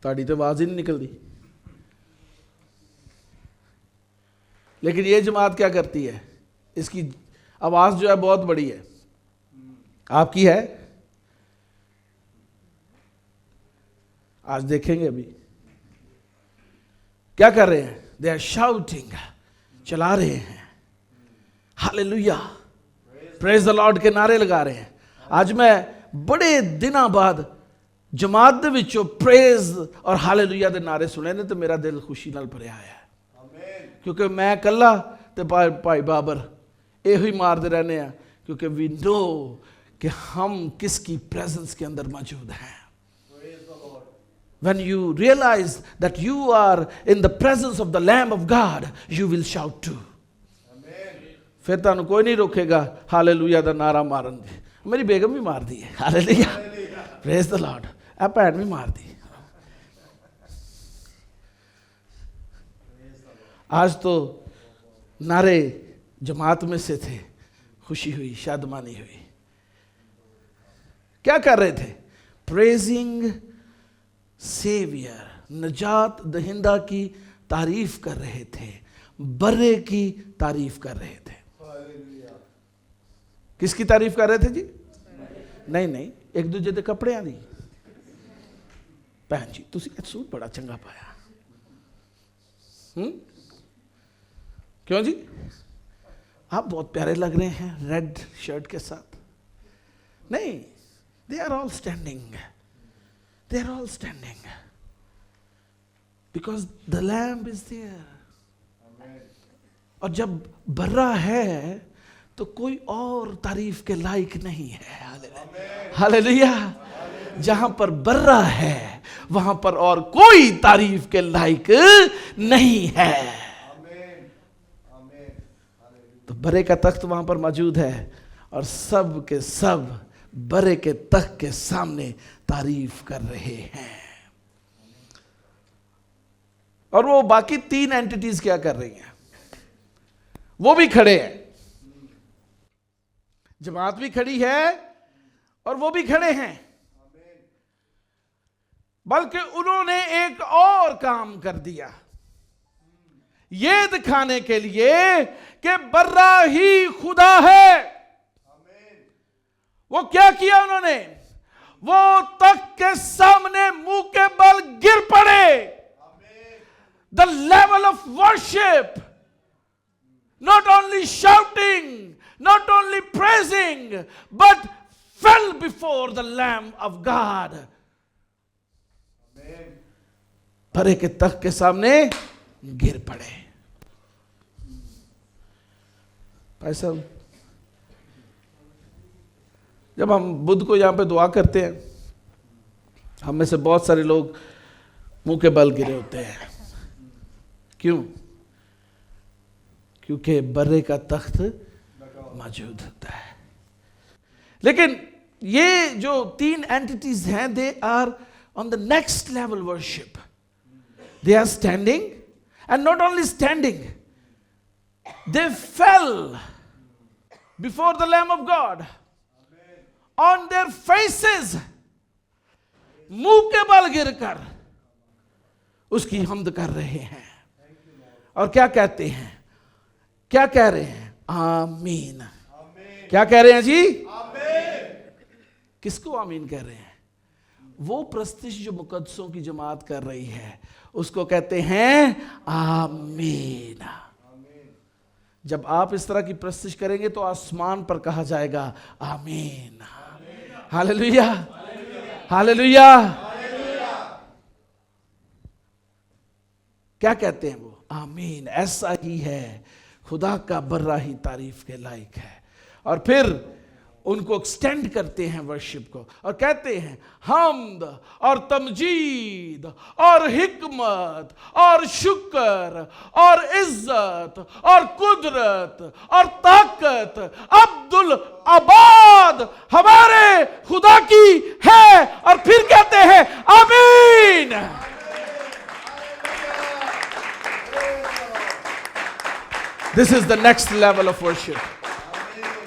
ताड़ी तो आवाज ही नहीं निकलती, लेकिन ये जमात क्या करती है? इसकी आवाज जो है बहुत बड़ी है। आपकी है? आज देखेंगे। अभी क्या कर रहे हैं? दे आर शाउटिंग, चला रहे हैं हालेलुया, प्रेज द लॉर्ड के नारे लगा रहे हैं। आज मैं बड़े दिनों बाद जमात दे विचों प्रेज और हालेलुया दे नारे सुने ने तो मेरा दिल खुशी नाल भरिया आया, क्योंकि मैं कल्ला ते भाई बाबर ये ही मारते रहने हैं, क्योंकि वी नो कि हम किसकी प्रेजेंस के अंदर मौजूद हैं। When you realize that you are in the presence of the Lamb of God, you will shout too. फिर तानू कोई नहीं रोकेगा हालेलुया दा नारा मारन दे। मेरी बेगम भी मार दी है हालेलुया, प्रेज द लॉर्ड। आ भैन भी मार दी। आज तो नारे जमात में से थे, खुशी हुई, शादमानी हुई। क्या कर रहे थे? प्रेजिंग सेवियर, नजात दहिंदा की तारीफ कर रहे थे, बर्रे की तारीफ कर रहे थे। किसकी तारीफ कर रहे थे जी? नहीं, एक दूजे के कपड़े दी। भैन जी तुसी सूट बड़ा चंगा पाया, क्यों जी? आप बहुत प्यारे लग रहे हैं रेड शर्ट के साथ। नहीं, they are all standing, they are all standing because the lamb is there. और जब बर्रा है तो कोई और तारीफ के लायक नहीं है। हालेलुया। जहां पर बर्रा है वहां पर और कोई तारीफ के लायक नहीं है। तो बरे का तख्त वहां पर मौजूद है और सब के सब बरे के तख्त के सामने तारीफ कर रहे हैं। और वो बाकी 3 एंटिटीज क्या कर रही हैं? वो भी खड़े हैं, जमात भी खड़ी है और वो भी खड़े हैं। बल्कि उन्होंने एक और काम कर दिया, ये दिखाने के लिए कि बर्रा ही खुदा है। वो क्या किया उन्होंने? वो तख्त के सामने मुंह के बल गिर पड़े। The level of worship, not only shouting, not only praising, but fail before the lamb of God. बरे के तख्त के सामने गिर पड़े। भाई साहब, जब हम बुद्ध को यहां पे दुआ करते हैं हम में से बहुत सारे लोग मुंह के बल गिरे होते हैं। क्यों? क्योंकि बर्रे का तख्त मौजूद होता है। लेकिन ये जो 3 एंटिटीज हैं, they are on the next level worship. They are standing, and not only standing, they fell before the lamb of God on their faces, मुंह के बल गिरकर उसकी हमद कर रहे हैं। और क्या कहते हैं? क्या कह रहे हैं? आमीन। क्या कह रहे हैं जी? किसको आमीन कह रहे हैं? वो प्रस्तिश जो मुकद्दसों की जमात कर रही है, उसको कहते हैं आमीन। जब आप इस तरह की प्रस्तिश करेंगे तो आसमान पर कहा जाएगा आमीन। Hallelujah, hallelujah. क्या कहते हैं वो? आमीन। ऐसा ही है, खुदा का बर्रा ही तारीफ के लायक है। और फिर उनको एक्सटेंड करते हैं वर्शिप को और कहते हैं हम्द और तमजीद और हिकमत और शुक्र और इज्जत और कुदरत और ताकत अब्दुल आबाद हमारे खुदा की है। और फिर कहते हैं आमीन। This is the next level of worship.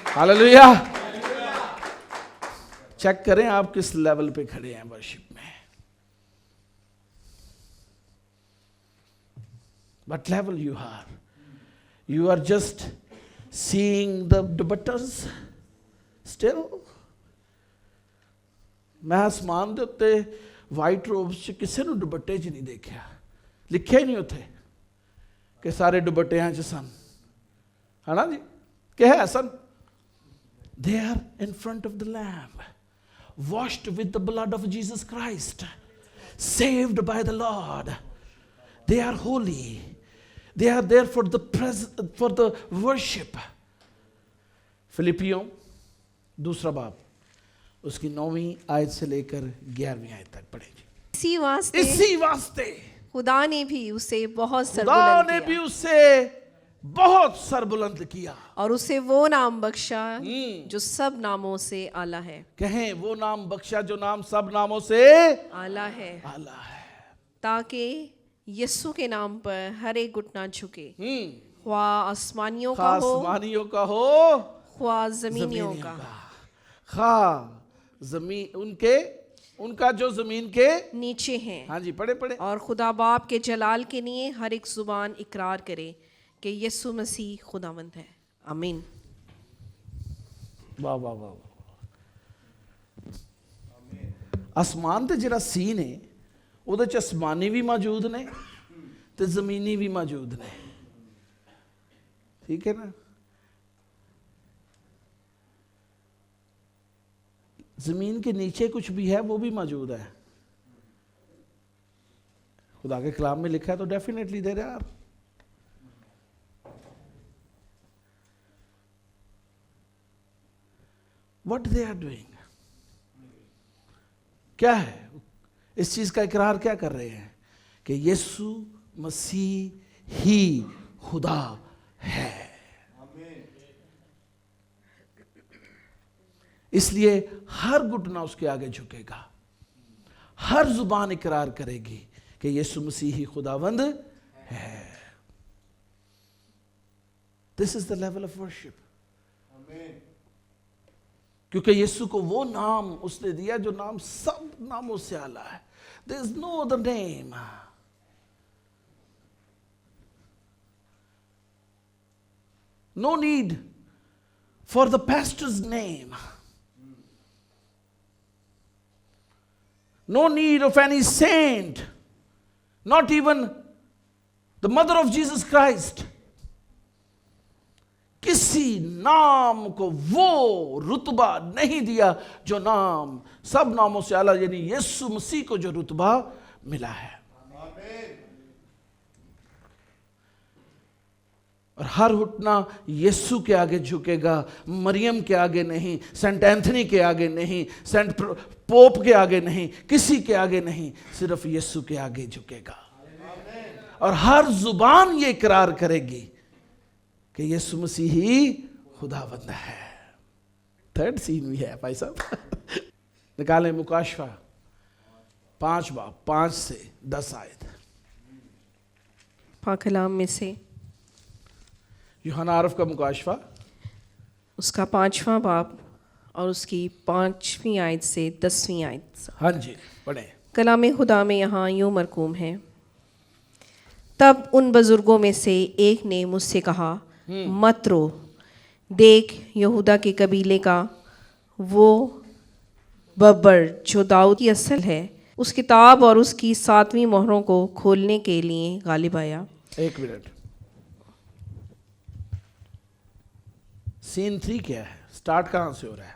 Hallelujah. Check करें आप किस लेवल पे खड़े हैं वर्शिप में। What level you are? You are just seeing the dupattas still? मैं आसमान दे उत्ते वाइट रोब्स च किसे नूं दुपट्टे च नहीं देखा, लिखे नहीं उत्थे कि सारे दुपट्टियां च सन, है ना जी? क्या है सन? They are in front of the Lamb, washed with the blood of Jesus Christ, saved by the Lord. They are holy. They are there for the worship. फिलिपियों 2 बाब उसकी 9वीं आयत से लेकर 11वीं आयत तक पढ़ेंगे। इसी वास्ते खुदा ने भी उसे बहुत खुदा ने सरबुलंद भी किया उसे बहुत सरबुलंद किया और उसे वो नाम बख्शा जो सब नामों से आला है। कहें वो नाम बख्शा जो नाम सब नामों से आला है, आला है, ताकि यीशु के नाम पर हर एक घुटना झुके, ख्वाह आसमानियों का खास हो मानियों का हो, ख्वाह जमीनियों का। खा जमीन उनका जो जमीन के नीचे हैं। हाँ जी, पढ़े पढ़े। और खुदा बाप के जलाल के लिए हर एक जुबान इकरार करे कि यीशु मसीह खुदावंद है। आमीन। वाह वाह वाह। आसमान ते जिहड़ा सीन है ਉਹਦੇ ਚ आसमानी भी मौजूद ने ते जमीनी भी मौजूद ने, ठीक है ना? जमीन के नीचे कुछ भी है वो भी मौजूद है। खुदा के कलाम में लिखा है तो definitely there are. What they are doing, क्या है इस चीज का इकरार? क्या कर रहे हैं? कि यीशु मसीह ही खुदा है। इसलिए हर घुटना उसके आगे झुकेगा, हर जुबान इकरार करेगी कि यीशु मसीह ही खुदावंद है। This is the level of worship. क्योंकि यीशु को वो नाम उसने दिया जो नाम सब नामों से आला है। There is no other name. No need for the pastor's name. No need of any saint, not even the mother of Jesus Christ. किसी नाम को वो रुतबा नहीं दिया जो नाम सब नामों से आला, यानी यीशु मसीह को जो रुतबा मिला है। और हर घुटना यीशु के आगे झुकेगा, मरियम के आगे नहीं, सेंट एंथनी के आगे नहीं, सेंट पोप के आगे नहीं, किसी के आगे नहीं, सिर्फ यीशु के आगे झुकेगा। और हर जुबान ये इकरार करेगी कि यीशु मसीह ही खुदावंद है। थर्ड सीन भी है भाई साहब। निकालें मुकाशवा 5 बाब 5 से 10 आयत। पाक कलाम में से यूहन्ना आरफ का मुकाशवा उसका 5वां बाब और उसकी 5वीं आयत से 10वीं आयत। हाँ जी पढ़े। कलाम खुदा में यहाँ यूँ मरकूम है, तब उन बुजुर्गों में से एक ने मुझसे कहा, मत रो, देख यहूदा के कबीले का वो बब्बर जो दाऊद की असल है, उस किताब और उसकी 7वीं मोहरों को खोलने के लिए गालिब आया। एक मिनट, सीन 3 क्या है? स्टार्ट कहाँ से हो रहा है?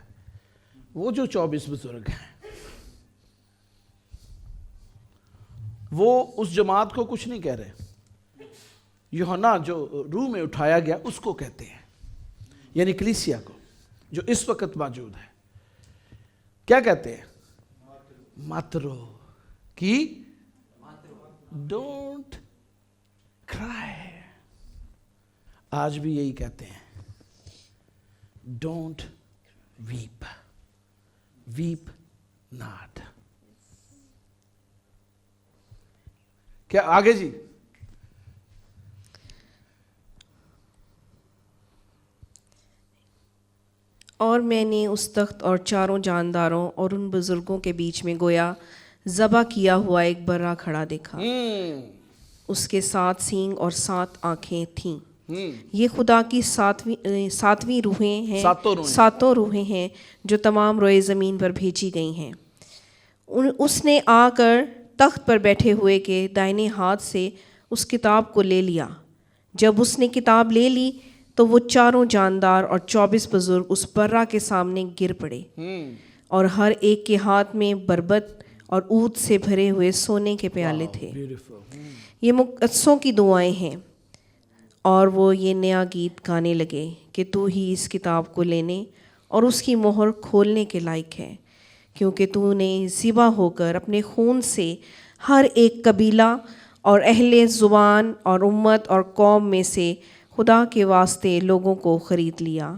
वो जो 24 बुजुर्ग हैं वो उस जमात को कुछ नहीं कह रहे। यूहन्ना जो रूह में उठाया गया उसको कहते हैं, यानी कलीसिया को जो इस वक्त मौजूद है। क्या कहते हैं? मत रो कि डोंट क्राई। आज भी यही कहते हैं, डोंट वीप, वीप नॉट। क्या आगे जी? और मैंने उस तख्त और चारों जानदारों और उन बुजुर्गों के बीच में गोया ज़बा किया हुआ एक बर्रा खड़ा देखा। उसके 7 सींग और 7 आँखें थीं। ये खुदा की सातवीं रूहें हैं, सातों रूहें हैं जो तमाम रोए ज़मीन पर भेजी गई हैं। उसने आकर तख्त पर बैठे हुए के दाहिने हाथ से उस किताब को ले लिया। जब उसने किताब ले ली तो वो चारों जानदार और 24 बुजुर्ग उस बर्रा के सामने गिर पड़े और हर एक के हाथ में बरबत और ऊद से भरे हुए सोने के प्याले थे। ये मुक़द्दसों की दुआएं हैं। और वो ये नया गीत गाने लगे कि तू ही इस किताब को लेने और उसकी मोहर खोलने के लायक है, क्योंकि तूने ज़िबा होकर अपने खून से हर एक कबीला और अहले ज़ुबान और उम्मत और कौम में से खुदा के वास्ते लोगों को ख़रीद लिया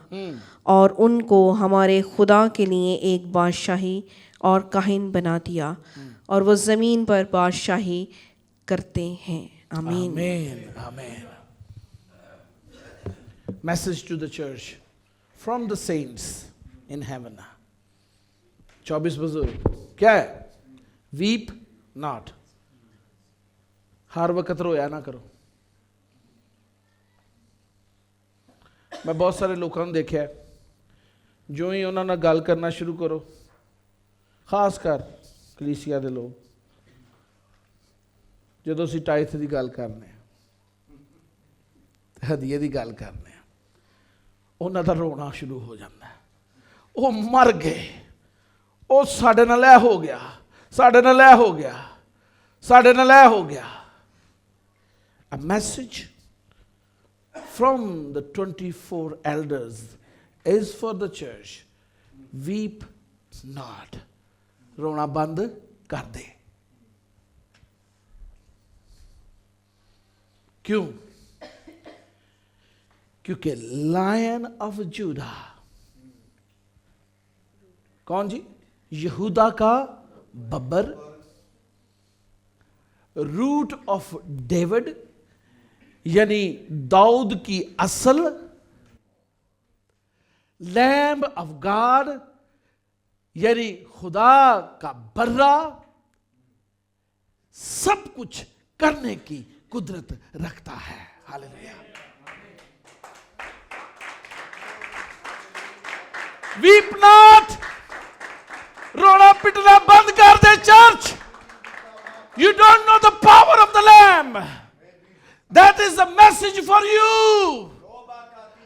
और उनको हमारे खुदा के लिए एक बादशाही और काहिन बना दिया, और वो ज़मीन पर बादशाही करते हैं। आमीन। आमीन आमीन। Message to the church from the saints in heaven. 24 बुजुर्ग क्या है? Weep not. हर वक्त रोया ना करो। मैं बहुत सारे लोगों ने देखा है, जो ही उन्होंने गल करना शुरू करो, खास कर कलीसिया दे लोग, ਜਦੋਂ ਅਸੀਂ ਟਾਈਥ ਦੀ ਗੱਲ ਕਰਨੇ ਆ, ਹਦੀਏ ਦੀ ਗੱਲ ਕਰਨੇ ਆ, ਉਹਨਾਂ ਦਾ ਰੋਣਾ ਸ਼ੁਰੂ ਹੋ ਜਾਂਦਾ ਹੈ। ਉਹ ਮਰ ਗਏ, ਉਹ ਸਾਡੇ ਨਾਲ ਇਹ ਹੋ ਗਿਆ, ਸਾਡੇ ਨਾਲ ਇਹ ਹੋ ਗਿਆ, ਸਾਡੇ ਨਾਲ ਇਹ ਹੋ ਗਿਆ। A message from the 24 elders is for the church. Weep not. रोना बंद कर दे। क्यों? क्योंकि लायन ऑफ जूदा, कौन जी? यहूदा का बब्बर, रूट ऑफ डेविड यानी दाऊद की असल, लैम्ब ऑफ गॉड यानी खुदा का बर्रा, सब कुछ करने की कुदरत रखता है। हालेलुया। Weep not. रोना पिटना बंद कर दे church. You don't know the power of the Lamb. That is the message for you.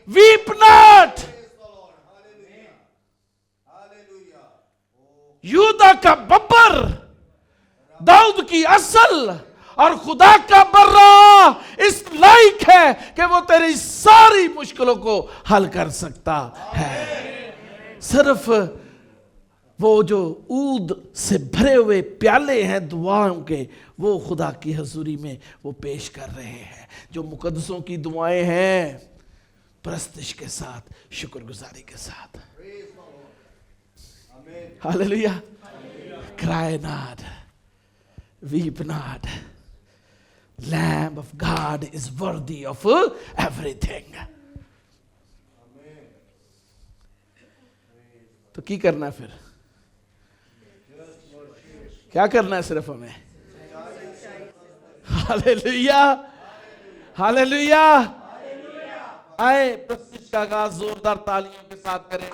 Weep not. यूदा का बब्बर, दाऊद की असल और खुदा का बर्रा इस लायक है कि वो तेरी सारी मुश्किलों को हल कर सकता है। सिर्फ वो जो ऊद से भरे हुए प्याले हैं दुआओं के, वो खुदा की हजूरी में वो पेश कर रहे हैं। जो मुकद्दसों की दुआएं हैं, परस्तिश के साथ, शुक्रगुजारी के साथ। Hallelujah. Cry not, weep not. Lamb of God is worthy of everything. तो की करना है फिर? क्या करना है सिर्फ हमें? Hallelujah, hallelujah. आए प्रस्तुत का आगाज जोरदार तालियों के साथ करें।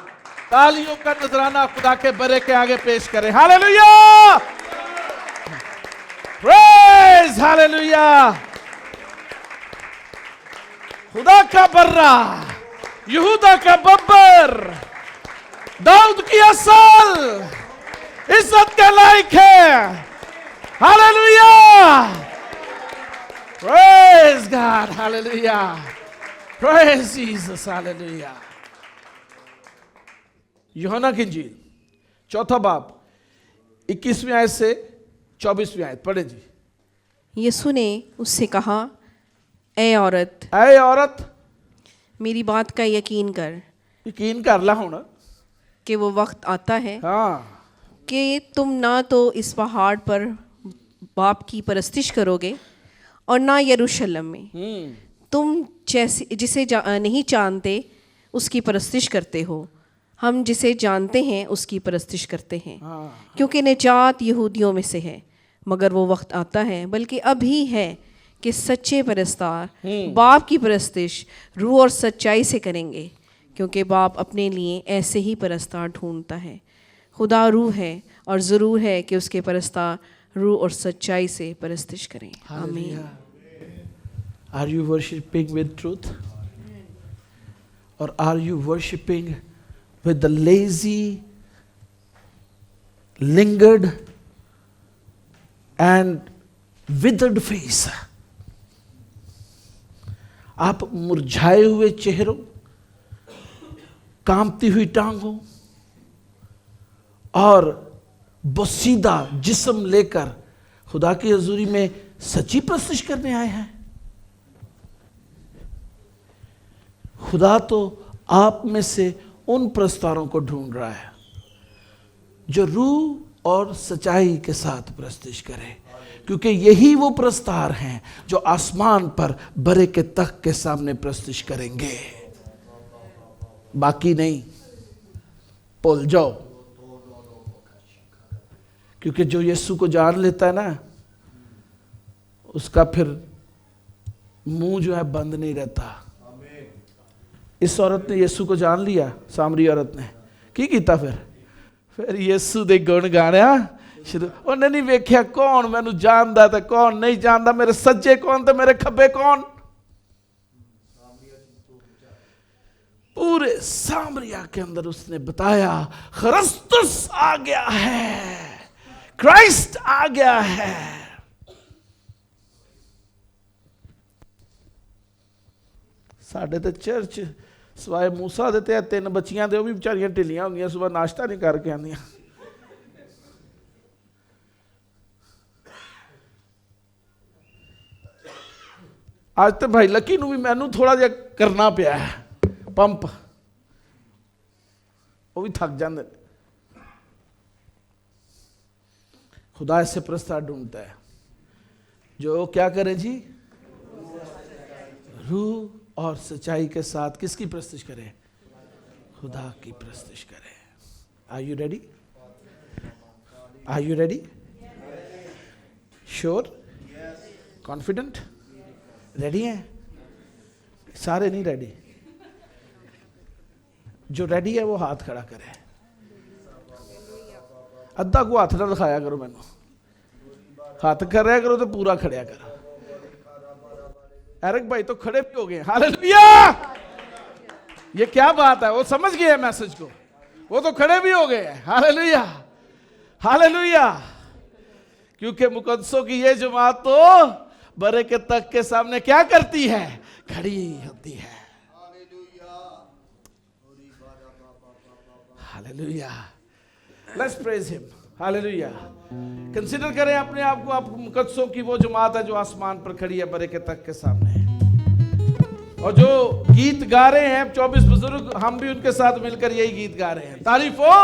तालियों का नजराना खुदा के बरे के आगे पेश करें। Hallelujah, praise, hallelujah. खुदा का बर्रा, यहूदा का बब्बर, दाऊद की असल इज्जत के लायक है। Hallelujah, praise God, hallelujah, praise Jesus, hallelujah. यूहन्ना की इंजील 4 बाब 21वीं आयत से 24वीं आयत पढ़े जी। यीशु ने उससे कहा, ऐ औरत, ऐ औरत, मेरी बात का यकीन कर यकीन कर ला हुण कि वो वक्त आता है हाँ कि तुम ना तो इस पहाड़ पर बाप की परस्तिश करोगे और ना यरूशलेम में। तुम जिसे नहीं जानते उसकी परस्तिश करते हो, हम जिसे जानते हैं उसकी परस्तिश करते हैं। क्योंकि निजात यहूदियों में से है, मगर वो वक्त आता है, बल्कि अभी है, कि सच्चे परस्तार बाप की परस्तिश रूह और सच्चाई से करेंगे, क्योंकि बाप अपने लिए ऐसे ही परस्तार ढूंढता है। खुदा रूह है और ज़रूर है कि उसके परस्तार रूह और सच्चाई से परस्तिश करें। आमीन। Are you worshiping with truth? Or are you worshiping with the lazy, lingered and withered face? आप मुरझाए हुए चेहरों, कांपती हुई टांगों और बोसीदा जिस्म लेकर खुदा की हजूरी में सच्ची परस्तिश करने आए हैं। खुदा तो आप में से उन प्रस्तारों को ढूंढ रहा है जो रूह और सच्चाई के साथ परस्तिश करें, क्योंकि यही वो प्रस्तार हैं जो आसमान पर बरे के तख्त के सामने परस्तिश करेंगे। बाकी नहीं, भूल जाओ। क्योंकि जो यीशु को जान लेता है ना, उसका फिर मुंह जो है बंद नहीं रहता। इस औरत ने यीशु को जान लिया, सामरी औरत ने की कीता फिर यीशु दे गुण गाणिया शुरू। उन्हें नहीं वेख्या कौन मैनू जानदा ते कौन नहीं जानदा, मेरे सज्जे कौन ते मेरे खब्बे कौन। पूरे सामरिया के अंदर उसने बताया ख्रिस्तुस आ गया है, क्राइस्ट आ गया है। साढ़े ते चर्च सवाए मूसा दे ते 3 बच्चियां दे, वो भी बेचारियां ढिलियां होंगियां, सुबह नाश्ता नहीं करके आंदियां। आज तो भाई लकी नू भी मैनू थोड़ा जिहा करना पिया है पंप, वो भी थक जाते। खुदा ऐसे प्रस्ताव ढूंढता है जो क्या करे जी, रूह और सच्चाई के साथ किसकी प्रस्तिश करे? खुदा की प्रस्तिश करे। Are you ready? Are you ready? Sure? Confident? Ready हैं? सारे नहीं रेडी? जो रेडी है वो हाथ खड़ा करे। अद्धा को हाथ ना दिखाया करो, मैनू हाथ कर रहा करो तो पूरा खड़िया करो। एरिक भाई तो खड़े भी हो गए। हालेलुया! ये क्या बात है, वो समझ गए मैसेज को, वो तो खड़े भी हो गए। हालेलुया! हालेलुया! क्योंकि मुकद्दसों की ये जमात तो बरे के तख्त के सामने क्या करती है? खड़ी होती है। Hallelujah, let's praise him. Hallelujah. Consider करें अपने आप को, आप मुकद्दसों की वो जमात है जो आसमान पर खड़ी है बरे के तख्त के सामने, और जो गीत गा रहे हैं 24 बुजुर्ग, हम भी उनके साथ मिलकर यही गीत गा रहे हैं, तारीफ हो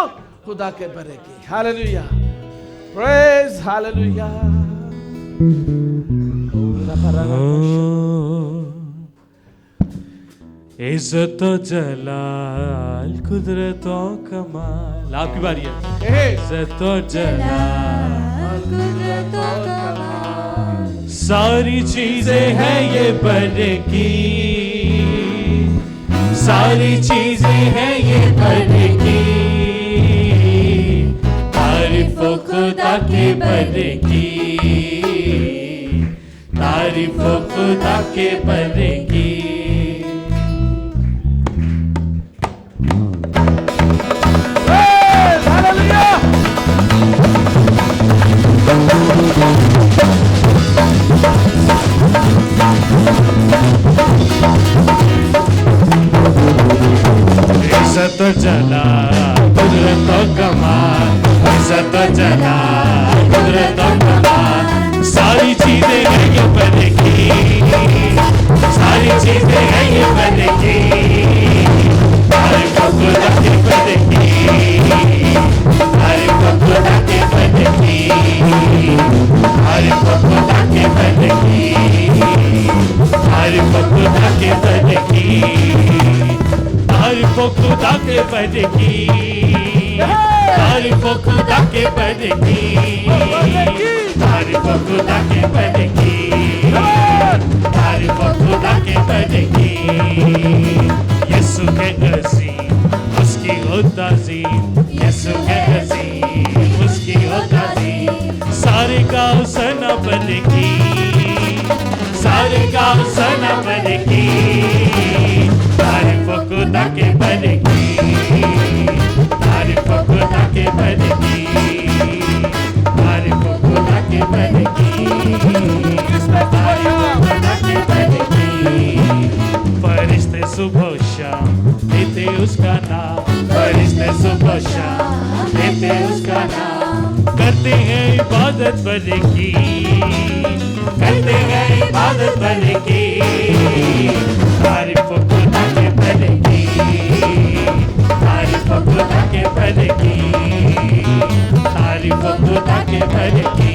खुदा के बरे की। Hallelujah, praise hallelujah. इज्जत जलाल कुदरतों कमाल, आपकी बारी है। इज्जत जलाल कुदरतों कमाल, सारी चीजें हैं ये बरे की, सारी चीजें हैं ये बरे की, तारीफ हो खुदा के बरे की, तारीफ हो खुदा के बरे की। इज्जत जला कुदरतों कमाल, इज्जत जला कुदरतों कमाल, सारी चीजें हैं ये बरे की, सारी चीजें हैं ये बरे की, तारीफ हो खुदा के बरे की, तारीफ हो खुदा के बरे की, तारीफ हो खुदा के बरे की, तारीफ हो खुदा के बरे की, तारीफ हो खुदा के बरे की, तारीफ हो खुदा के बरे की, तारीफ हो खुदा के बरे की, तारीफ हो खुदा के बरे की। यीशु के अज़ीम उसकी हो ताज़ीम, यीशु के अज़ीम उसकी हो ताज़ीम, सारे गाँव सना बरे की, सारे गाँव सना बरे की, तारीफ हो खुदा के बरे की, तारीफ हो खुदा के बरे की, तारीफ हो खुदा के बरे की, तारीफ हो खुदा के बरे की। फरिश्ते सुबह शाम लेते उसका नाम, फरिश्ते सुबह शाम लेते उसका नाम, करते हैं इबादत बरे की, करते हैं इबादत बरे की, तारीफ हो खुदा के बरे की, तारीफ हो खुदा के बरे की, तारीफ हो खुदा के बरे की।